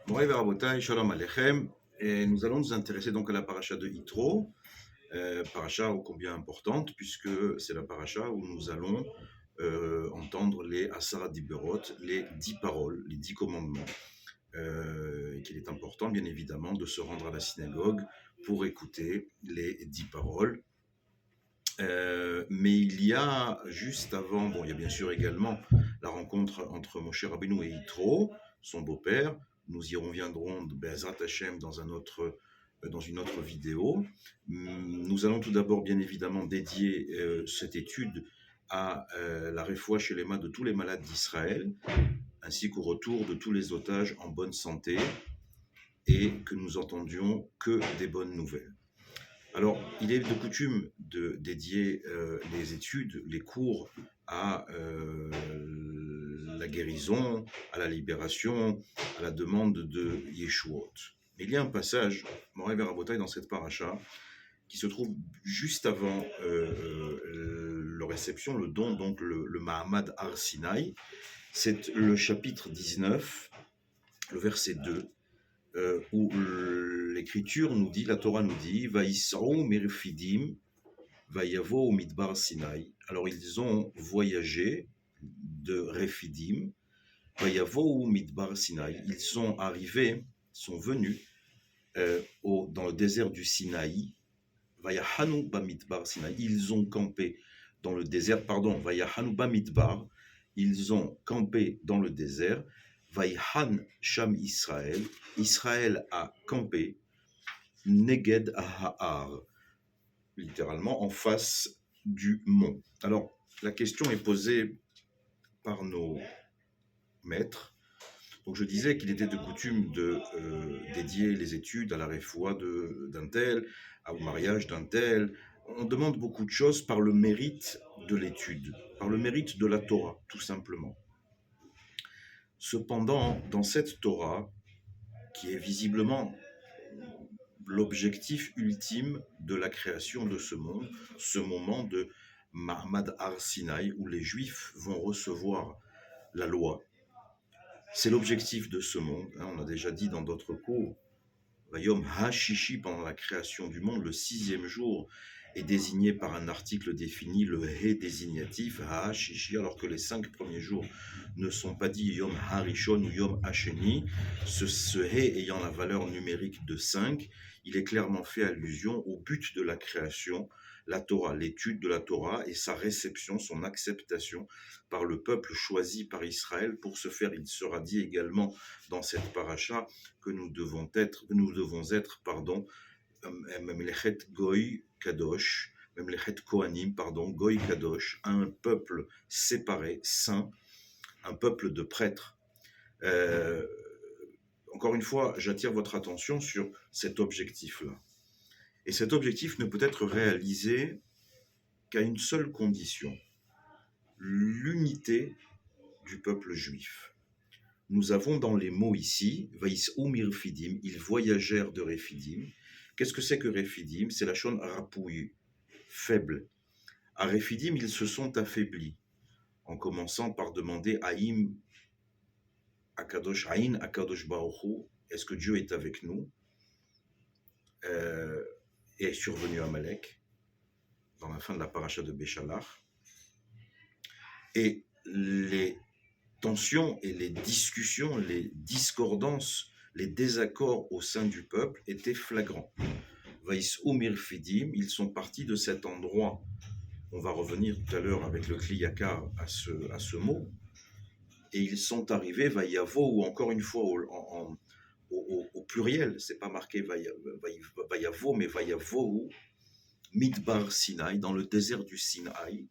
Moray Verabotai, Shalom Alechem, et nous allons nous intéresser donc à la paracha de Yitro, paracha ô combien importante, puisque c'est la paracha où nous allons entendre les Asara Diberot, les 10 paroles, les 10 commandements, et qu'il est important bien évidemment de se rendre à la synagogue pour écouter les 10 paroles. Mais il y a juste avant, bon, il y a bien sûr également la rencontre entre Moshe Rabbeinu et Yitro, son beau-père. Nous y reviendrons Be'ezrat Hashem dans une autre vidéo. Nous allons tout d'abord bien évidemment dédier cette étude à la réfoua chez les mains de tous les malades d'Israël, ainsi qu'au retour de tous les otages en bonne santé, et que nous entendions que des bonnes nouvelles. Alors, il est de coutume de dédier les études, les cours à la guérison, à la libération, à la demande de Yeshuot. Mais il y a un passage, Moray Verabotai, dans cette paracha, qui se trouve juste avant la réception, le don, donc le Mahamad Har Sinai. C'est le chapitre 19, le verset 2, où l'écriture nous dit, la Torah nous dit, Vaïsrou mirfidim, Vayavo midbar Sinai. Alors ils ont voyagé de Refidim, Vayavo midbar Sinai. Ils sont arrivés, sont venus dans le désert du Sinaï, Vayahanu bamidbar Sinai. Ils ont campé dans le désert, Vayahanu bamidbar. Ils ont campé dans le désert. Vayhan Sham Israël. Israël a campé. Neged Ahar, littéralement en face du mont. Alors, la question est posée par nos maîtres. Donc, je disais qu'il était de coutume de dédier les études à la réfoua d'un tel, au mariage d'un tel. On demande beaucoup de choses par le mérite de l'étude, par le mérite de la Torah, tout simplement. Cependant, dans cette Torah, qui est visiblement l'objectif ultime de la création de ce monde, ce moment de Mahamad Har Sinai, où les Juifs vont recevoir la loi. C'est l'objectif de ce monde. On a déjà dit dans d'autres cours, Vayom HaShishi, pendant la création du monde, le 6e jour est désigné par un article défini, le He désignatif, HaShishi, alors que les 5 premiers jours ne sont pas dits Yom HaRishon ou Yom HaSheni. Ce He ayant la valeur numérique de 5, il est clairement fait allusion au but de la création, la Torah, l'étude de la Torah et sa réception, son acceptation par le peuple choisi par Israël. Pour ce faire, il sera dit également dans cette paracha que nous devons être, Memlechet Goy Kadosh, Memlechet Kohanim, Goy Kadosh, un peuple séparé, saint, un peuple de prêtres. Encore une fois, j'attire votre attention sur cet objectif-là. Et cet objectif ne peut être réalisé qu'à une seule condition, l'unité du peuple juif. Nous avons dans les mots ici, Vaïs'ou mirfidim, ils voyagèrent de Refidim. Qu'est-ce que c'est que Refidim? C'est la shon rapouille, faible. À Refidim, ils se sont affaiblis, en commençant par demander Aïn Akadosh Baruch Hu, est-ce que Dieu est avec nous? Et est survenu Amalek, dans la fin de la paracha de Béchalach. Et les tensions et les discussions, les discordances, les désaccords au sein du peuple étaient flagrants. Vaïs'ou mirfidim, ils sont partis de cet endroit. On va revenir tout à l'heure avec le kliyakar à ce mot. Et ils sont arrivés, Vaïavo, ou encore une fois au pluriel, c'est pas marqué Vaïavo, mais Vaïavo, Midbar Sinai, dans le désert du Sinaï.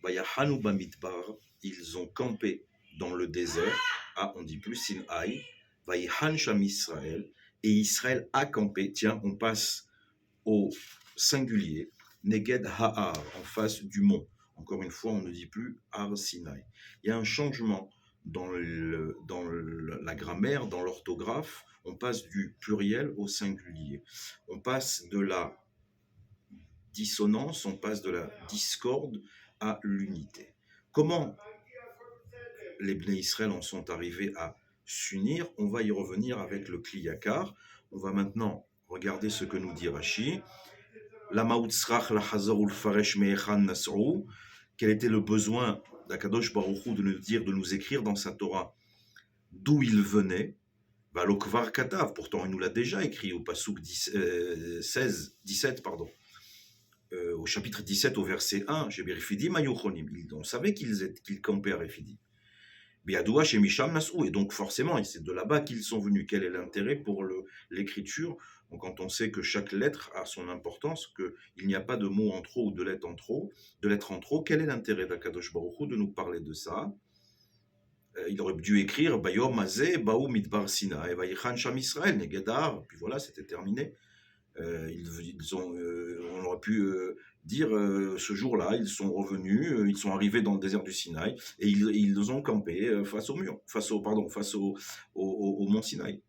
Vayahanu bamidbar, ils ont campé dans le désert. On dit plus Sinaï. Vaïhan Sham Israël, et Israël a campé. Tiens, on passe au singulier, Neged Ha'ar, en face du mont. Encore une fois, on ne dit plus Har Sinai. Il y a un changement dans la grammaire, dans l'orthographe. On passe du pluriel au singulier. On passe de la dissonance, on passe de la discorde à l'unité. Comment les Bnei Israël en sont arrivés à s'unir. On va y revenir avec le Kli Yakar. On va maintenant regarder ce que nous dit Rashi. Lama utzrach lahazor ulfaresh me'echan nas'u. Quel était le besoin d'Akadosh Baruch Hu de nous dire, de nous écrire dans sa Torah d'où il venait? Valokvar Katav, pourtant il nous l'a déjà écrit au Pasuk 17, pardon. Au chapitre 17, au verset 1, on savait qu'ils campaient à Rephidim. Et donc forcément, c'est de là-bas qu'ils sont venus. Quel est l'intérêt pour l'écriture? Donc, quand on sait que chaque lettre a son importance, qu'il n'y a pas de mots en trop ou de lettres en trop, quel est l'intérêt d'Akadosh Baruch Hu de nous parler de ça? Il aurait dû écrire Bayom Azeh Baou Midbar Sina et Vayichan Sham Israël Negedar, puis voilà, c'était terminé. On aurait pu dire ce jour-là, ils sont revenus, ils sont arrivés dans le désert du Sinaï et ils ont campé face au mur, face au mont Sinaï.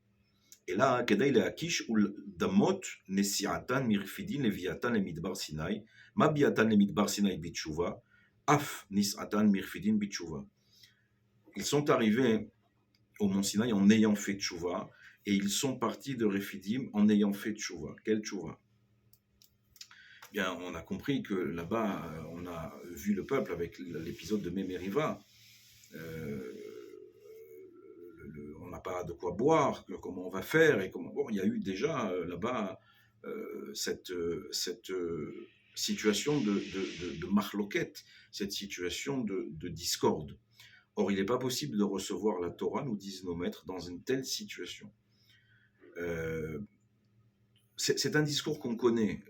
Et là, Kedai le Akish ul Damot Nesiatan Mirfidin Leviatan le Midbar Sinaï, Mabiatan le Midbar Sinaï Bitshuva, Af Nisatan Mirfidin Bitshuva. Ils sont arrivés au mont Sinaï en ayant fait tchouva, et ils sont partis de Rephidim en ayant fait tchouva. Quel tchouva? Bien, on a compris que là-bas, on a vu le peuple avec l'épisode de Mémériva. On n'a pas de quoi boire, comment on va faire, et comment. Bon, il y a eu déjà là-bas cette situation de marloquette, cette situation de discorde. Or, il n'est pas possible de recevoir la Torah, nous disent nos maîtres, dans une telle situation. C'est un discours qu'on connaît.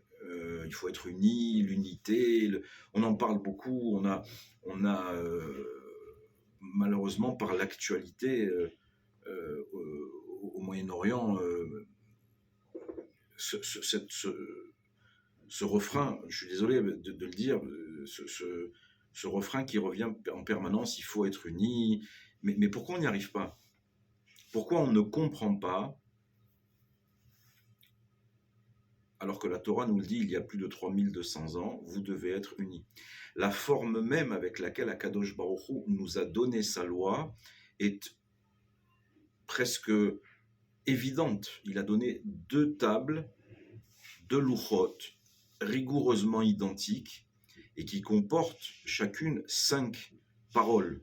Il faut être uni, l'unité. On en parle beaucoup. On a malheureusement, par l'actualité au Moyen-Orient, ce refrain, je suis désolé de le dire, ce refrain qui revient en permanence, il faut être unis. Mais pourquoi on n'y arrive pas? Pourquoi on ne comprend pas, alors que la Torah nous le dit il y a plus de 3200 ans, vous devez être unis. La forme même avec laquelle Akadosh Baruch Hu nous a donné sa loi est presque évidente. Il a donné 2 tables, 2 louchot, rigoureusement identiques, et qui comportent chacune 5 paroles.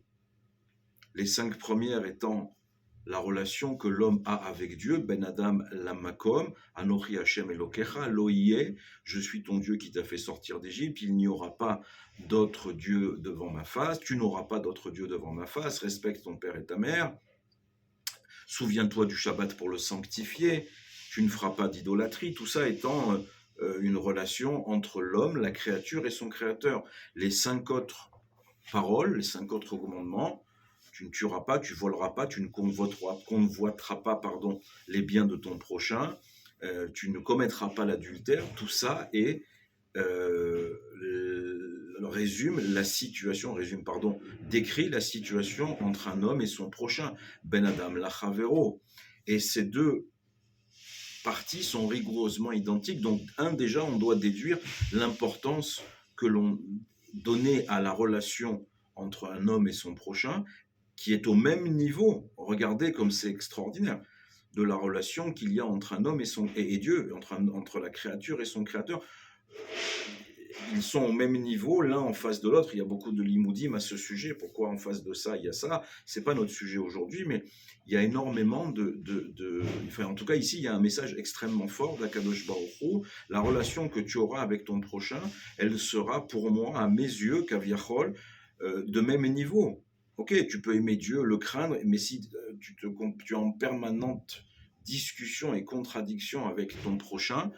Les 5 premières étant la relation que l'homme a avec Dieu, Ben Adam Lamakom, Anochi Hashem Elokecha, Loïe, je suis ton Dieu qui t'a fait sortir d'Égypte, il n'y aura pas d'autre Dieu devant ma face, tu n'auras pas d'autre Dieu devant ma face, respecte ton père et ta mère, souviens-toi du Shabbat pour le sanctifier, tu ne feras pas d'idolâtrie, tout ça étant une relation entre l'homme, la créature et son créateur. Les 5 autres paroles, les 5 autres commandements, tu ne tueras pas, tu voleras pas, tu ne convoiteras pas, les biens de ton prochain, tu ne commettras pas l'adultère, tout ça est décrit la situation entre un homme et son prochain, Ben Adam Lachavero. Et ces 2 parties sont rigoureusement identiques. Donc, déjà, on doit déduire l'importance que l'on donnait à la relation entre un homme et son prochain, qui est au même niveau, regardez comme c'est extraordinaire, de la relation qu'il y a entre un homme et Dieu, entre la créature et son créateur. Ils sont au même niveau, l'un en face de l'autre. Il y a beaucoup de limoudim à ce sujet. Pourquoi en face de ça, il y a ça? C'est pas notre sujet aujourd'hui, mais il y a énormément enfin, en tout cas, ici, il y a un message extrêmement fort d'Akadosh Baruch Hu. La relation que tu auras avec ton prochain, elle sera pour moi, à mes yeux, Kaviachol, de même niveau. Ok, tu peux aimer Dieu, le craindre, mais si tu es en permanente discussion et contradiction avec ton prochain,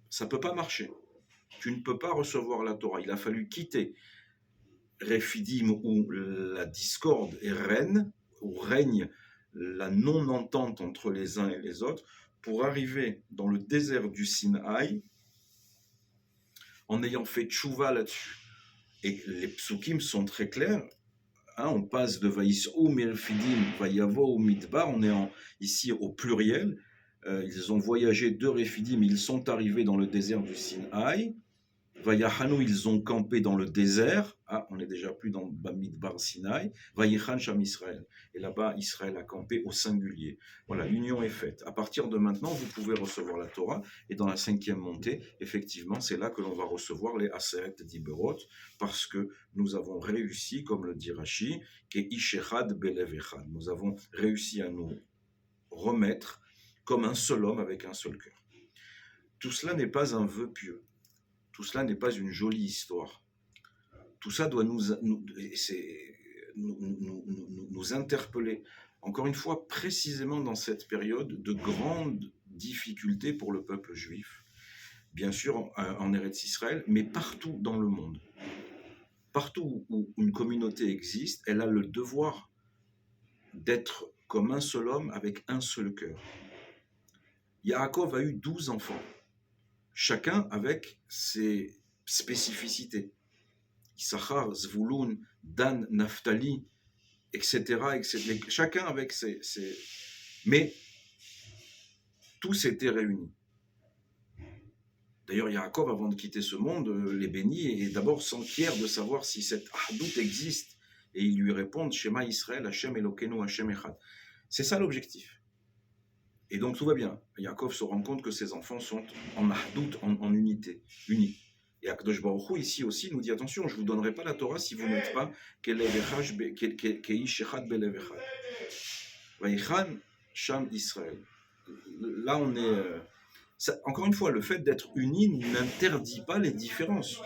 ça peut pas marcher. Tu ne peux pas recevoir la Torah. Il a fallu quitter Rephidim où la discorde est reine, où règne la non-entente entre les uns et les autres, pour arriver dans le désert du Sinaï en ayant fait tchouva là-dessus. Et les psukim sont très clairs. On passe de Vaïs'ou Mirfidim Vayavo Midbar, on est ici au pluriel. Ils ont voyagé de Rephidim, ils sont arrivés dans le désert du Sinaï. Vayachanu, ils ont campé dans le désert. Ah, on n'est déjà plus dans Bamidbar Sinaï. Vayichan Sham Israël. Et là-bas, Israël a campé au singulier. Voilà, l'union est faite. À partir de maintenant, vous pouvez recevoir la Torah. Et dans la 5e montée, effectivement, c'est là que l'on va recevoir les Aseret d'Iberot, parce que nous avons réussi, comme le dit Rashi, que Ishechad Belev Echad. Nous avons réussi à nous remettre comme un seul homme avec un seul cœur. Tout cela n'est pas un vœu pieux. Tout cela n'est pas une jolie histoire. Tout ça doit nous interpeller. Encore une fois, précisément dans cette période de grande difficulté pour le peuple juif, bien sûr en Eretz Israël, mais partout dans le monde. Partout où une communauté existe, elle a le devoir d'être comme un seul homme avec un seul cœur. Yaakov a eu 12 enfants, chacun avec ses spécificités. Issachar, Zvouloun, Dan, Naphtali, etc., etc. Chacun avec ses... Mais tous étaient réunis. D'ailleurs, Yaakov, avant de quitter ce monde, les bénit et d'abord s'enquiert de savoir si cette Ahdout existe. Et ils lui répondent, Shema Israël, Hashem Elokeinu, Hashem Echad. C'est ça l'objectif. Et donc tout va bien. Yaakov se rend compte que ses enfants sont en Ahdout, en unité, unis. Et Akadosh Baruch Hu, ici aussi, nous dit attention, je ne vous donnerai pas la Torah si vous n'êtes pas Keish Echad Belev Echad. Vayichan Sham Israël. Là, on est. Encore une fois, le fait d'être unis n'interdit pas les différences.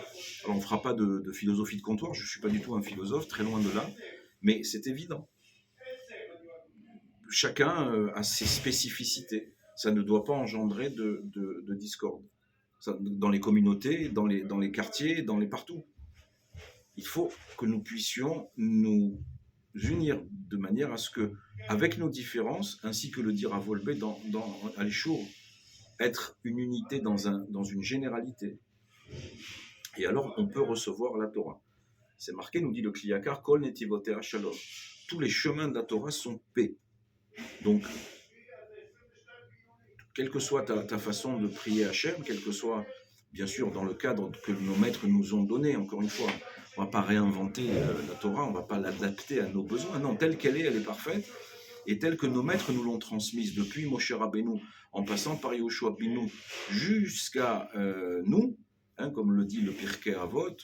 Alors, on ne fera pas de philosophie de comptoir, je ne suis pas du tout un philosophe, très loin de là, mais c'est évident. Chacun a ses spécificités. Ça ne doit pas engendrer de discorde. Ça, dans les communautés, dans les quartiers, partout. Il faut que nous puissions nous unir de manière à ce que, avec nos différences, ainsi que le dire à Volbé dans Alishour, être une unité dans une généralité. Et alors, on peut recevoir la Torah. C'est marqué, nous dit le Kliyakar, Kol Netivotea Shalom. Tous les chemins de la Torah sont paix. Donc, quelle que soit ta façon de prier Hachem, quel que soit, bien sûr, dans le cadre que nos maîtres nous ont donné, encore une fois, on ne va pas réinventer la Torah, on ne va pas l'adapter à nos besoins. Non, telle qu'elle est parfaite, et telle que nos maîtres nous l'ont transmise, depuis Moshe Rabbeinu, en passant par Yehoshua Binu, jusqu'à nous, comme le dit le Pirkei Avot,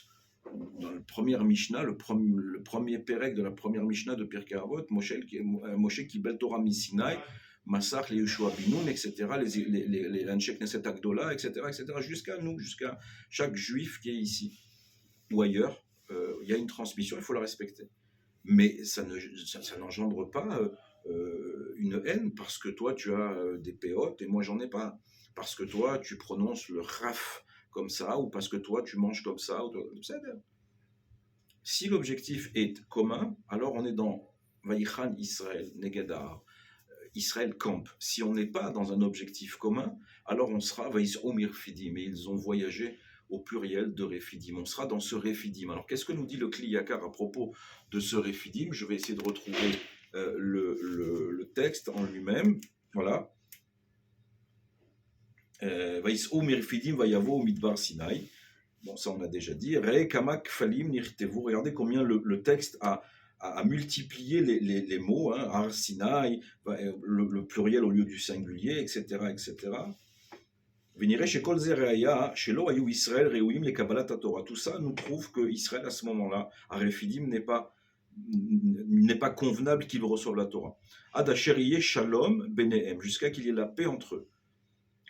dans la première Mishnah, le premier Pérec de la première Mishnah de Pirkei Avot, Moshe Kibel Torah Misinaï, Massach, les Yehoshua Binoun, etc., les Lanchek Neset Agdola, etc., jusqu'à nous, jusqu'à chaque juif qui est ici ou ailleurs. Il y a une transmission, il faut la respecter. Mais ça n'engendre pas une haine, parce que toi, tu as des péotes et moi, j'en ai pas. Parce que toi, tu prononces le raf comme ça, ou parce que toi, tu manges comme ça. Si l'objectif est commun, alors on est dans Vaïchan Israël, Negadar. Israël campe. Si on n'est pas dans un objectif commun, alors on sera Vaïs'om Irfidim, mais ils ont voyagé au pluriel de Refidim. On sera dans ce Refidim. Alors qu'est-ce que nous dit le Kliyakar à propos de ce Refidim? Je vais essayer de retrouver le texte en lui-même. Voilà. Vaïs'om Irfidim Vayavo Midbar Sinaï. Bon, ça on a déjà dit. Re Kamak Falim Nirtevu. Regardez combien le texte a multiplier les mots, Har Sinaï, le pluriel au lieu du singulier, etc., etc. Venire chez Kol Zereaya, chez Lo Ayou Israël, Réouim, les Kabbalat Torah. Tout ça nous prouve que Israël, à ce moment-là, à Refidim, n'est pas convenable qu'il reçoive la Torah. Ad Asheriye Shalom Benehem, jusqu'à qu'il y ait la paix entre eux.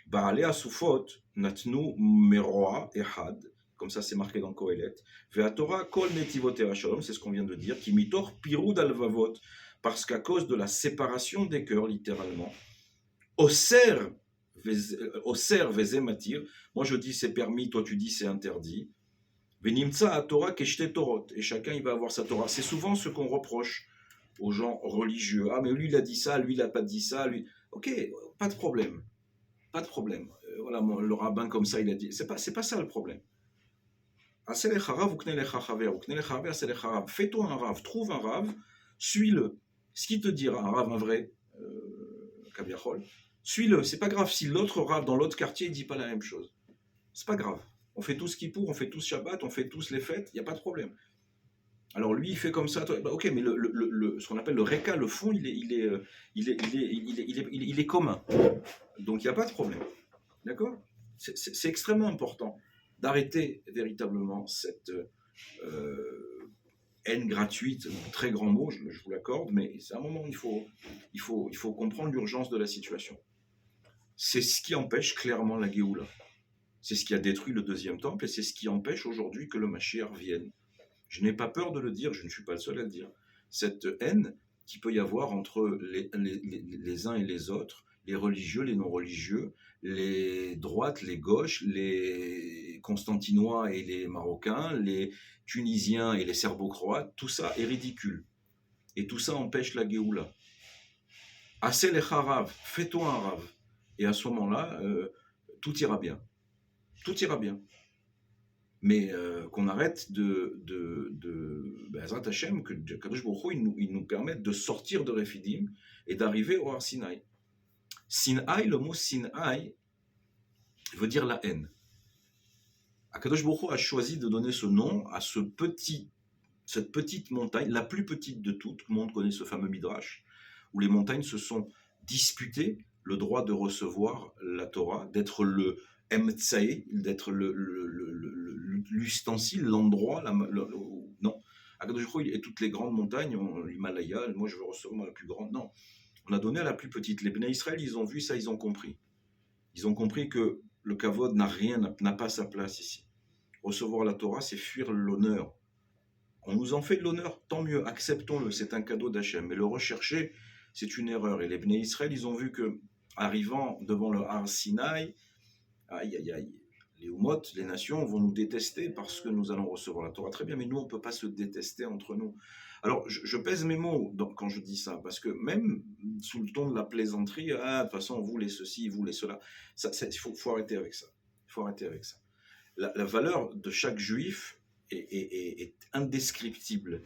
Baale Asufot, Natnu Meroa Ehad. Comme ça, c'est marqué dans Kohelet. Ve'atora kol netivotei shalom, c'est ce qu'on vient de dire. Ki mitor pirud alvavot, parce qu'à cause de la séparation des cœurs, littéralement. Oser vezematir. Moi, je dis c'est permis, toi tu dis c'est interdit. Venimtsa a Torah keshte torot. Et chacun, il va avoir sa Torah. C'est souvent ce qu'on reproche aux gens religieux. Ah, mais lui, il a dit ça, lui, il n'a pas dit ça. Lui. Ok, pas de problème. Pas de problème. Voilà, le rabbin comme ça, il a dit. C'est pas ça le problème. Fais-toi un rave, trouve un rave, suis-le. Ce qui te dira, un rave, un vrai, Kaviachol, suis-le. C'est pas grave si l'autre rave dans l'autre quartier ne dit pas la même chose. C'est pas grave. On fait tous Kippour, on fait tous Shabbat, on fait tous les fêtes, il n'y a pas de problème. Alors lui, il fait comme ça, toi, bah, ok, mais ce qu'on appelle le Reka, le fond, il est commun. Donc il n'y a pas de problème. D'accord? C'est extrêmement important d'arrêter véritablement cette haine gratuite, très grand mot, je vous l'accorde, mais c'est un moment où il faut comprendre l'urgence de la situation. C'est ce qui empêche clairement la Géoula. C'est ce qui a détruit le deuxième temple et c'est ce qui empêche aujourd'hui que le Mashiach vienne. Je n'ai pas peur de le dire, je ne suis pas le seul à le dire. Cette haine qu'il peut y avoir entre les uns et les autres, les religieux, les non-religieux, les droites, les gauches, les Constantinois et les Marocains, les Tunisiens et les Serbo-Croates, tout ça est ridicule. Et tout ça empêche la Géoula. Assez les harav, fais-toi un rave. Et à ce moment-là, tout ira bien. Tout ira bien. Mais qu'on arrête Bezrat Hashem, que Kadosh Baruch Hu, il nous permette de sortir de Refidim et d'arriver au Har Sinaï. Sinaï, le mot Sinaï veut dire la haine. Kadosh Baruch Hu a choisi de donner ce nom à cette petite montagne, la plus petite de toutes. Tout le monde connaît ce fameux Midrash, où les montagnes se sont disputées le droit de recevoir la Torah, d'être le Emtsaï, d'être l'ustensile, l'endroit, non. Akadosh Baruch Hu et toutes les grandes montagnes, l'Himalaya, moi je veux recevoir la plus grande, non. On a donné à la plus petite. Les Bnei Israël, ils ont vu ça, ils ont compris. Ils ont compris que le kavod n'a pas sa place ici. Recevoir la Torah, c'est fuir l'honneur. On nous en fait de l'honneur, tant mieux, acceptons-le, c'est un cadeau d'Hachem. Mais le rechercher, c'est une erreur. Et les Bnei Israël, ils ont vu que, arrivant devant le Har Sinaï, aïe, aïe, aïe, les Umot, les nations vont nous détester parce que nous allons recevoir la Torah. Très bien, mais nous, on ne peut pas se détester entre nous. Alors, je pèse mes mots quand je dis ça, parce que même sous le ton de la plaisanterie, de toute façon, vous les ceci, vous les cela, il faut arrêter avec ça. Il faut arrêter avec ça. La valeur de chaque juif est indescriptible.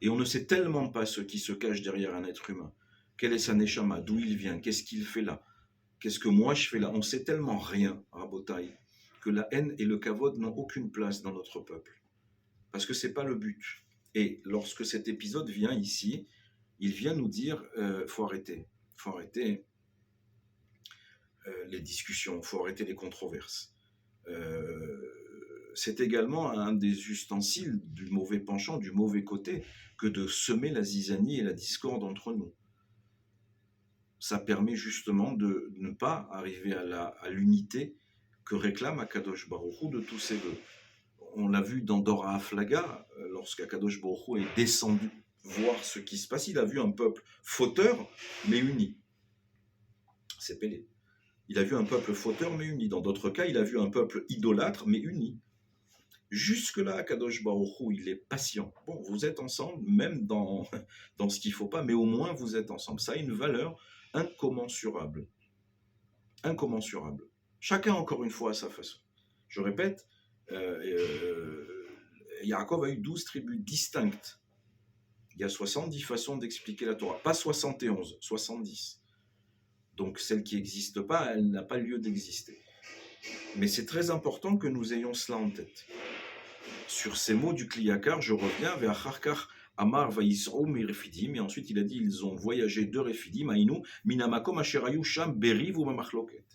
Et on ne sait tellement pas ce qui se cache derrière un être humain. Quel est sa neshama, d'où il vient, qu'est-ce qu'il fait là, qu'est-ce que moi je fais là. On sait tellement rien, Rabotai, que la haine et le kavod n'ont aucune place dans notre peuple. Parce que ce n'est pas le but. Et lorsque cet épisode vient ici, il vient nous dire, faut arrêter les discussions, faut arrêter les controverses. C'est également un des ustensiles du mauvais penchant, du mauvais côté, que de semer la zizanie et la discorde entre nous. Ça permet justement de ne pas arriver à l'unité que réclame Akadosh Baruch Hu de tous ses vœux. On l'a vu dans Dora Aflaga, lorsqu'Akadosh Baruch Hu est descendu voir ce qui se passe, il a vu un peuple fauteur mais uni. C'est Pélé. Il a vu un peuple fauteur mais uni. Dans d'autres cas, il a vu un peuple idolâtre mais uni. Jusque-là, Kadosh Baruch Hu, il est patient. Bon, vous êtes ensemble, même dans ce qu'il ne faut pas, mais au moins vous êtes ensemble. Ça a une valeur incommensurable. Incommensurable. Chacun, encore une fois, à sa façon. Je répète, Yaakov a eu 12 tribus distinctes. Il y a 70 façons d'expliquer la Torah. Pas 71, 70. Donc celle qui n'existe pas, elle n'a pas lieu d'exister. Mais c'est très important que nous ayons cela en tête. Sur ces mots du Kliyakar, je reviens vers Harkar Amar Vaïsro Refidim, et ensuite il a dit ils ont voyagé de Refidim, Aïnou, Minamakom Asherayu Sham Beriv ou Mamachloket.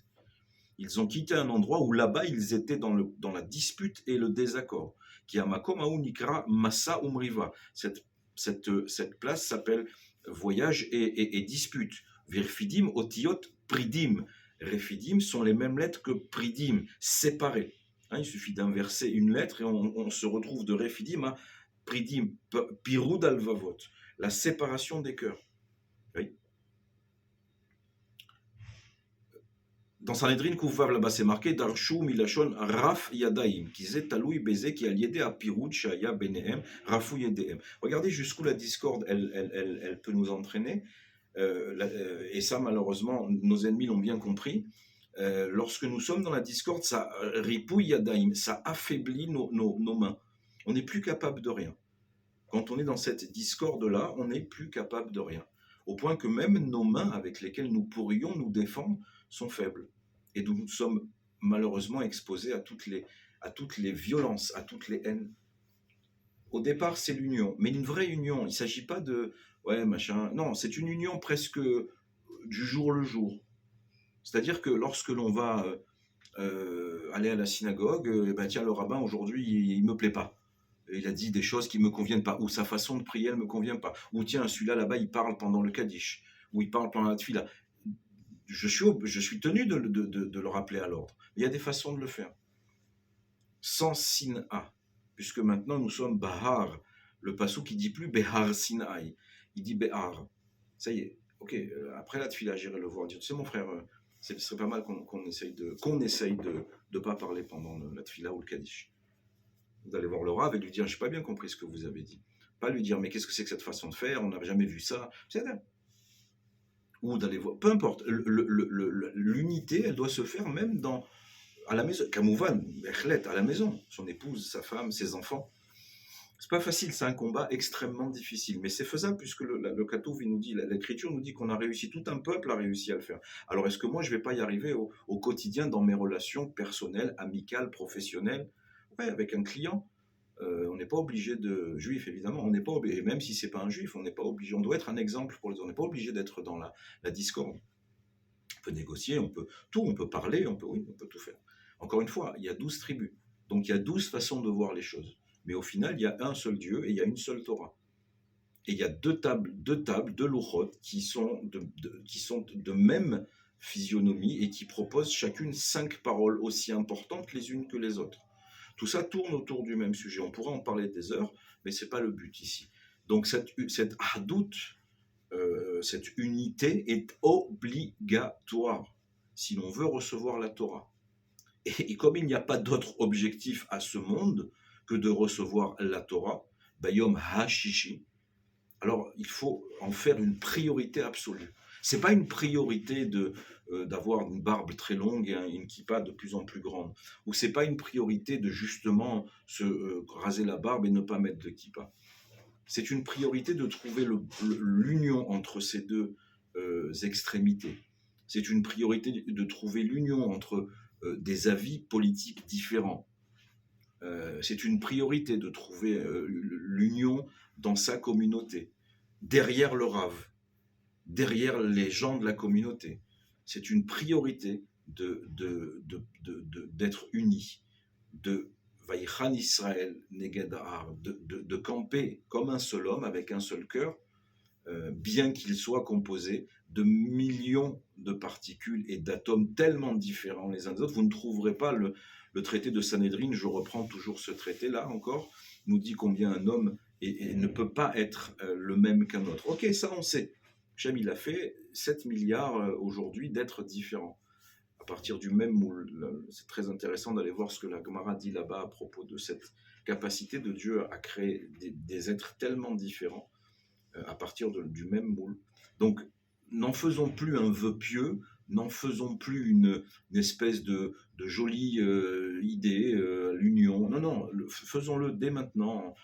Ils ont quitté un endroit où là-bas ils étaient dans la dispute et le désaccord. Qui a Makom Aou Nikra Massa Umriva. Cette place s'appelle voyage et dispute. Virfidim Otiot Pridim. Refidim sont les mêmes lettres que Pridim, séparées. Il suffit d'inverser une lettre et on se retrouve de Refidim à Pridim, Pirud Alvavot, la séparation des cœurs. Oui. Dans Sanhedrin Kouvav, là-bas c'est marqué Darshu Milachon Raf Yadaim, qui zet Taloui Bézé, qui a lié à Pirud Shaya Benehem, Rafu Yedehem. Regardez jusqu'où la discorde elle peut nous entraîner. Et ça, malheureusement, nos ennemis l'ont bien compris. Lorsque nous sommes dans la discorde, ça ripouille yadaim, ça affaiblit nos mains. On n'est plus capable de rien. Quand on est dans cette discorde-là, on n'est plus capable de rien. Au point que même nos mains avec lesquelles nous pourrions nous défendre sont faibles. Et nous sommes malheureusement exposés à toutes les à toutes les violences, à toutes les haines. Au départ, c'est l'union, mais une vraie union. Il ne s'agit pas de ouais, machin. Non, c'est une union presque du jour le jour. C'est-à-dire que lorsque l'on va aller à la synagogue, ben tiens, le rabbin aujourd'hui, il me plaît pas. Il a dit des choses qui me conviennent pas, ou sa façon de prier, elle me convient pas. Ou tiens, celui-là là-bas, il parle pendant le Kaddish, ou il parle pendant la tefila. Je suis tenu de le rappeler à l'ordre. Il y a des façons de le faire. Sans sin'a, puisque maintenant nous sommes Bahar. Le passou qui dit plus Behar Sinai, il dit Behar. Ça y est, ok, après la tefila, j'irai le voir, dire, tu sais mon frère, ce serait pas mal qu'on essaye de pas parler pendant la tefila ou le Kaddish. Vous allez voir le Rav et lui dire, j'ai pas bien compris ce que vous avez dit. Pas lui dire, mais qu'est-ce que c'est que cette façon de faire, on n'a jamais vu ça. Ou d'aller voir, peu importe, l'unité, elle doit se faire même à la maison. Kamouvan, Bechlet, à la maison, son épouse, sa femme, ses enfants. C'est pas facile, c'est un combat extrêmement difficile, mais c'est faisable puisque le Katouf, il nous dit, l'Écriture nous dit qu'on a réussi, tout un peuple a réussi à le faire. Alors est-ce que moi je vais pas y arriver au quotidien dans mes relations personnelles, amicales, professionnelles, ouais, avec un client? On n'est pas obligé de juif évidemment, on n'est pas obligé, et même si c'est pas un juif, on n'est pas obligé, on doit être un exemple pour les autres, on n'est pas obligé d'être dans la discorde. On peut négocier, on peut parler, on peut tout faire. Encore une fois, il y a 12 tribus, donc il y a 12 façons de voir les choses. Mais au final, il y a un seul Dieu et il y a une seule Torah. Et il y a deux tables, deux louchot qui sont de même physionomie et qui proposent chacune 5 paroles aussi importantes les unes que les autres. Tout ça tourne autour du même sujet. On pourrait en parler des heures, mais ce n'est pas le but ici. Donc cette hadout, cette unité est obligatoire si l'on veut recevoir la Torah. Et comme il n'y a pas d'autre objectif à ce monde que de recevoir la Torah, Bayom Hashishi, alors il faut en faire une priorité absolue. Ce n'est pas une priorité d'avoir une barbe très longue et une kippa de plus en plus grande. Ou ce n'est pas une priorité de justement se raser la barbe et ne pas mettre de kippa. C'est une priorité de trouver l'union entre ces deux extrémités. C'est une priorité de trouver l'union entre des avis politiques différents. C'est une priorité de trouver l'union dans sa communauté, derrière le Rav, derrière les gens de la communauté. C'est une priorité d'être unis, de Vaïchan Israël Negadar, de camper comme un seul homme avec un seul cœur, bien qu'il soit composé de millions de particules et d'atomes tellement différents les uns des autres. Vous ne trouverez pas le traité de Sanhedrin, je reprends toujours ce traité-là encore, nous dit combien un homme ne peut pas être le même qu'un autre. Ok, ça on sait. Hachem, il a fait 7 milliards aujourd'hui d'êtres différents. À partir du même moule, c'est très intéressant d'aller voir ce que la Gemara dit là-bas à propos de cette capacité de Dieu à créer des êtres tellement différents à partir du même moule. Donc, n'en faisons plus un vœu pieux, n'en faisons plus une espèce de jolie idée, l'union. Non, faisons-le dès maintenant.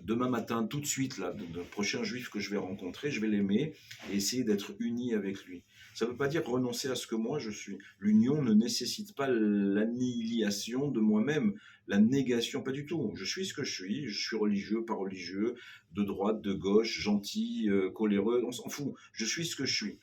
Demain matin, tout de suite, là, le prochain juif que je vais rencontrer, je vais l'aimer et essayer d'être uni avec lui. Ça ne veut pas dire renoncer à ce que moi je suis. L'union ne nécessite pas l'annihilation de moi-même, la négation, pas du tout. Je suis ce que je suis religieux, pas religieux, de droite, de gauche, gentil, coléreux, on s'en fout. Je suis ce que je suis.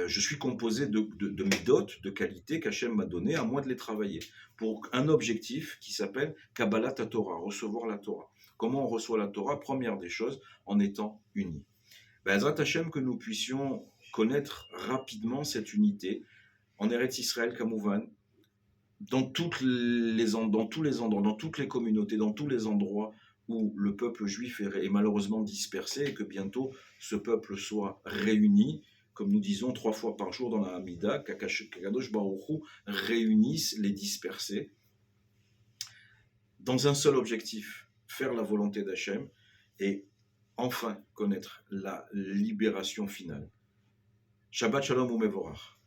Je suis composé de mes dots, de qualités qu'Hachem m'a données, à moi de les travailler, pour un objectif qui s'appelle Kabbalat Torah, recevoir la Torah. Comment on reçoit la Torah? Première des choses, en étant unis. Ezrat Hachem, que nous puissions connaître rapidement cette unité, en Eretz Israël, Kamouvan, dans tous les endroits, dans toutes les communautés, dans tous les endroits où le peuple juif est malheureusement dispersé, et que bientôt ce peuple soit réuni, comme nous disons 3 fois par jour dans la Hamida, qu'Akadosh Baruch Hu réunisse les dispersés dans un seul objectif, faire la volonté d'Hachem et enfin connaître la libération finale. Shabbat Shalom ou Mevorach.